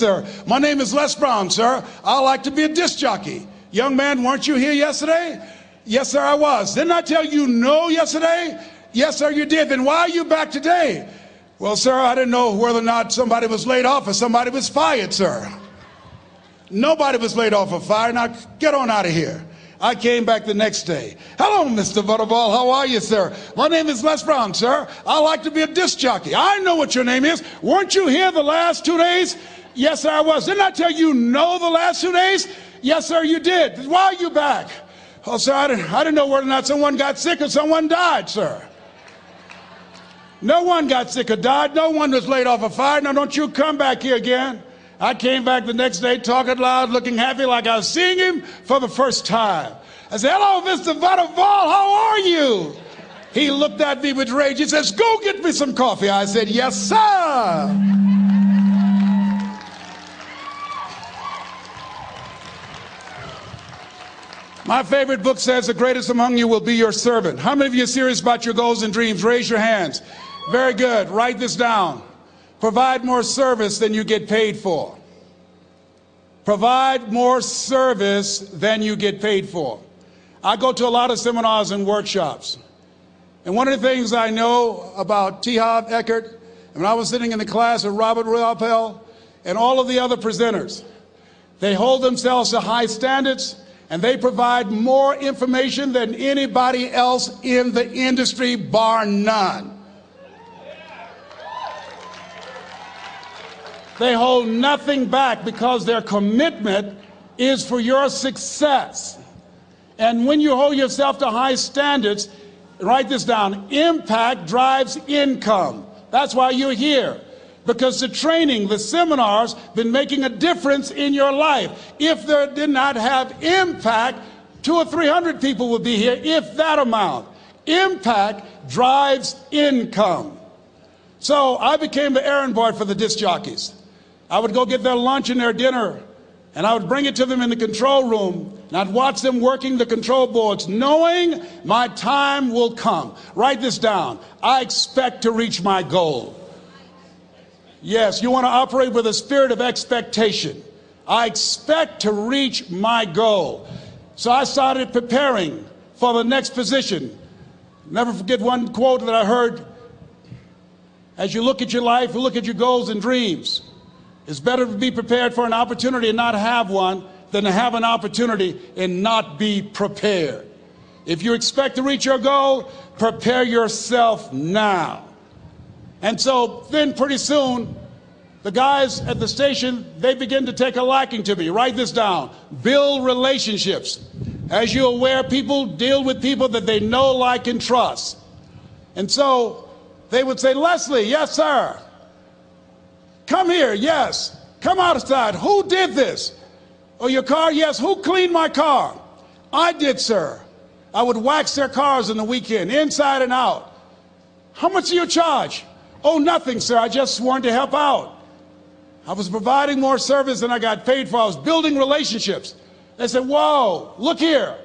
Sir, my name is Les Brown, sir. I like to be a disc jockey. Young man, weren't you here yesterday? Yes, sir, I was. Didn't I tell you no yesterday? Yes, sir, you did. Then why are you back today? Well, sir, I didn't know whether or not somebody was laid off or somebody was fired, sir. Nobody was laid off or fired. Now, get on out of here. I came back the next day. Hello, Mr. Butterball. How are you, sir? My name is Les Brown, sir. I like to be a disc jockey. I know what your name is. Weren't you here the last 2 days? Yes, sir, I was. Didn't I tell you no the last 2 days? Yes, sir, you did. Why are you back? Oh, sir, I didn't know whether or not someone got sick or someone died, sir. No one got sick or died. No one was laid off or fired. Now, don't you come back here again. I came back the next day talking loud, looking happy like I was seeing him for the first time. I said, hello, Mr. Butterball, how are you? He looked at me with rage. He says, go get me some coffee. I said, yes, sir. My favorite book says the greatest among you will be your servant. How many of you are serious about your goals and dreams? Raise your hands. Very good. Write this down. Provide more service than you get paid for. Provide more service than you get paid for. I go to a lot of seminars and workshops. And one of the things I know about T. Harv Eckert, when I was sitting in the class with Robert Ruppel and all of the other presenters, they hold themselves to high standards and they provide more information than anybody else in the industry, bar none. They hold nothing back because their commitment is for your success. And when you hold yourself to high standards, write this down, impact drives income. That's why you're here. Because the training, the seminars, been making a difference in your life. If there did not have impact, 200 or 300 people would be here, if that amount. Impact drives income. So I became the errand boy for the disc jockeys. I would go get their lunch and their dinner, and I would bring it to them in the control room, and I'd watch them working the control boards, knowing my time will come. Write this down. I expect to reach my goal. Yes, you want to operate with a spirit of expectation. I expect to reach my goal. So I started preparing for the next position. Never forget one quote that I heard. As you look at your life, you look at your goals and dreams. It's better to be prepared for an opportunity and not have one than to have an opportunity and not be prepared. If you expect to reach your goal, prepare yourself now. And so then pretty soon, the guys at the station, they begin to take a liking to me. Write this down. Build relationships. As you're aware, people deal with people that they know, like, and trust. And so they would say, Leslie, yes, sir. Come here, yes. Come outside. Who did this? Oh, your car? Yes. Who cleaned my car? I did, sir. I would wax their cars on the weekend, inside and out. How much do you charge? Oh, nothing, sir. I just sworn to help out. I was providing more service than I got paid for. I was building relationships. They said, whoa, look here.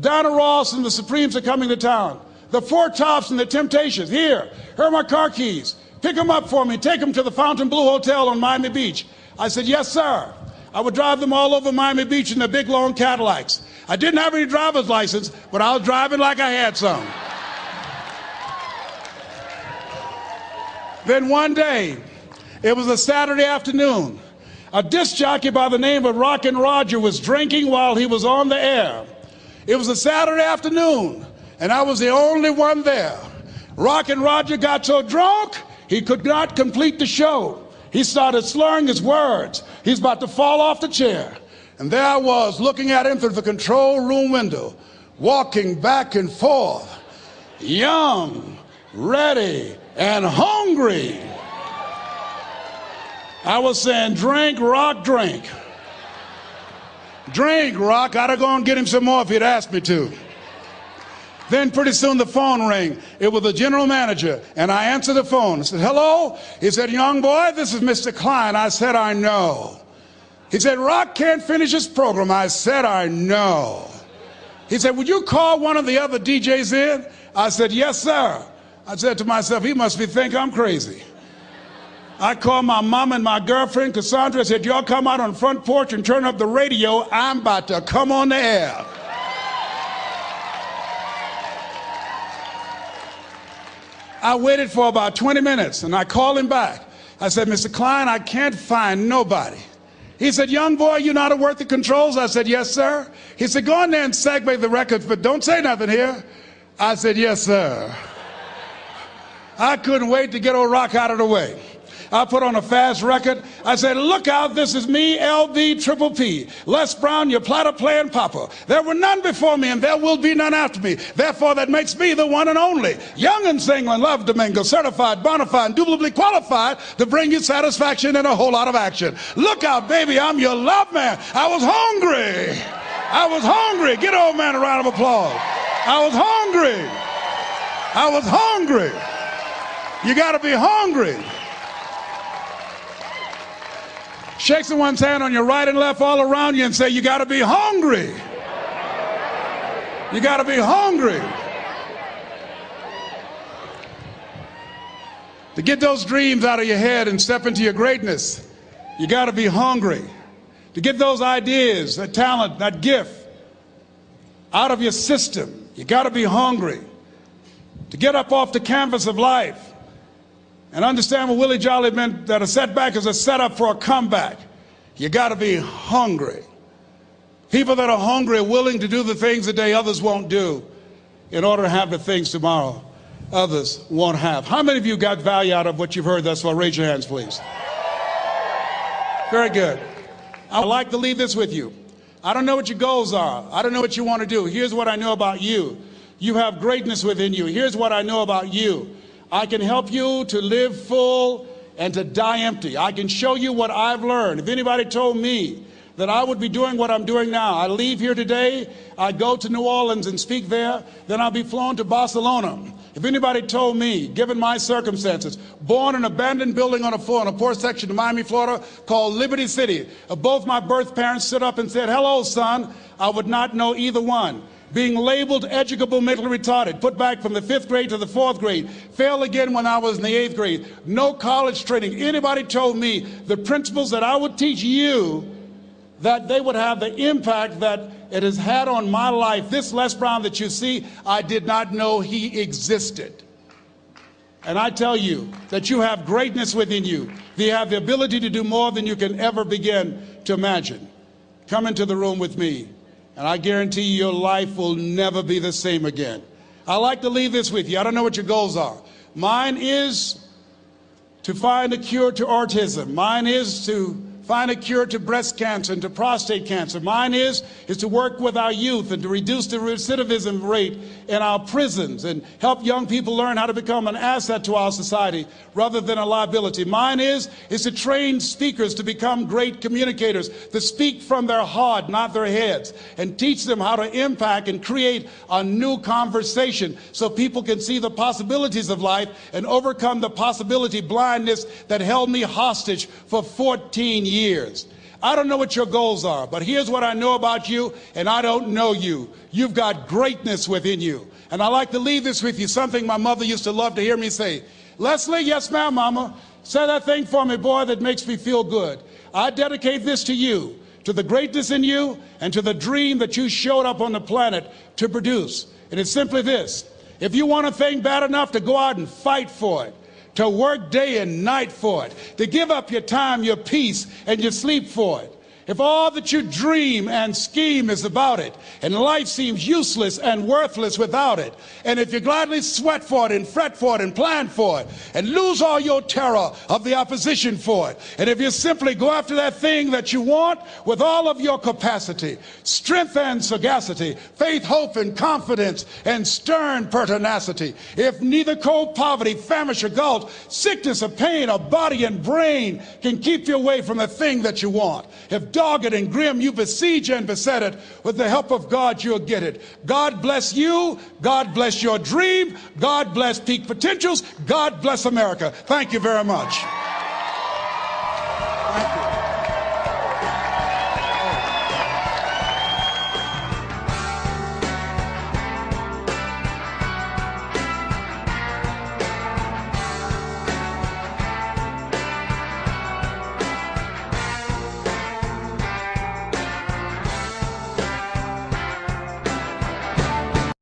Donna Ross and the Supremes are coming to town. The Four Tops and the Temptations. Here are my car keys. Pick them up for me. Take them to the Fontainebleau Hotel on Miami Beach. I said, yes, sir. I would drive them all over Miami Beach in their big, long Cadillacs. I didn't have any driver's license, but I was driving like I had some. Then one day, it was a Saturday afternoon, a disc jockey by the name of Rockin' Roger was drinking while he was on the air. It was a Saturday afternoon, and I was the only one there. Rockin' Roger got so drunk, he could not complete the show. He started slurring his words. He's about to fall off the chair. And there I was, looking at him through the control room window, walking back and forth, young, ready, and hungry. I was saying, drink, Rock, drink. Drink, Rock. I'd have gone and get him some more if he'd asked me to. Then pretty soon the phone rang. It was the general manager, and I answered the phone. I said, hello? He said, young boy, this is Mr. Klein. I said, I know. He said, Rock can't finish his program. I said, I know. He said, would you call one of the other DJs in? I said, yes, sir. I said to myself, he must be think I'm crazy. I called my mom and my girlfriend, Cassandra, said, y'all come out on the front porch and turn up the radio. I'm about to come on the air. I waited for about 20 minutes, and I called him back. I said, Mr. Klein, I can't find nobody. He said, young boy, you know how to work the controls? I said, yes, sir. He said, go in there and segue the records, but don't say nothing here. I said, yes, sir. I couldn't wait to get old Rock out of the way. I put on a fast record. I said, look out, this is me, LB Triple P. Les Brown, your platter playing papa. There were none before me, and there will be none after me. Therefore, that makes me the one and only. Young and single and love to mingle, certified, bona fide, indubitably qualified to bring you satisfaction and a whole lot of action. Look out, baby, I'm your love man. I was hungry. I was hungry. Get old man a round of applause. I was hungry. I was hungry. You got to be hungry. Shake someone's hand on your right and left all around you and say, you got to be hungry. You got to be hungry. To get those dreams out of your head and step into your greatness, you got to be hungry. To get those ideas, that talent, that gift out of your system, you got to be hungry. To get up off the canvas of life and understand what Willie Jolly meant, that a setback is a setup for a comeback. You got to be hungry. People that are hungry are willing to do the things today others won't do in order to have the things tomorrow others won't have. How many of you got value out of what you've heard thus far? Raise your hands, please. Very good. I'd like to leave this with you. I don't know what your goals are. I don't know what you want to do. Here's what I know about you. You have greatness within you. Here's what I know about you. I can help you to live full and to die empty. I can show you what I've learned. If anybody told me that I would be doing what I'm doing now, I leave here today, I go to New Orleans and speak there, then I'll be flown to Barcelona. If anybody told me, given my circumstances, born in an abandoned building on a poor section of Miami, Florida, called Liberty City, both my birth parents stood up and said, hello, son, I would not know either one. Being labeled educable mentally retarded, put back from the 5th grade to the 4th grade, failed again when I was in the 8th grade, no college training. Anybody told me the principles that I would teach you, that they would have the impact that it has had on my life. This Les Brown that you see, I did not know he existed. And I tell you that you have greatness within you. You have the ability to do more than you can ever begin to imagine. Come into the room with me. And I guarantee you your life will never be the same again. I like to leave this with you. I don't know what your goals are. Mine is to find a cure to autism. Mine is to find a cure to breast cancer and to prostate cancer. Mine is to work with our youth and to reduce the recidivism rate in our prisons and help young people learn how to become an asset to our society rather than a liability. Mine is to train speakers to become great communicators, to speak from their heart, not their heads, and teach them how to impact and create a new conversation so people can see the possibilities of life and overcome the possibility blindness that held me hostage for 14 years. I don't know what your goals are, but here's what I know about you, and I don't know you. You've got greatness within you. And I like to leave this with you, something my mother used to love to hear me say. Leslie, yes ma'am, mama. Say that thing for me, boy, that makes me feel good. I dedicate this to you, to the greatness in you, and to the dream that you showed up on the planet to produce. And it's simply this. If you want a thing bad enough to go out and fight for it, to work day and night for it, to give up your time, your peace, and your sleep for it. If all that you dream and scheme is about it, and life seems useless and worthless without it, and if you gladly sweat for it and fret for it and plan for it, and lose all your terror of the opposition for it, and if you simply go after that thing that you want with all of your capacity, strength and sagacity, faith, hope, and confidence, and stern pertinacity, if neither cold poverty, famish, or gulf, sickness or pain, or body and brain can keep you away from the thing that you want, if dogged and grim you besiege and beset it, with the help of God you'll get it. God bless you. God bless your dream. God bless peak potentials. God bless America. Thank you very much.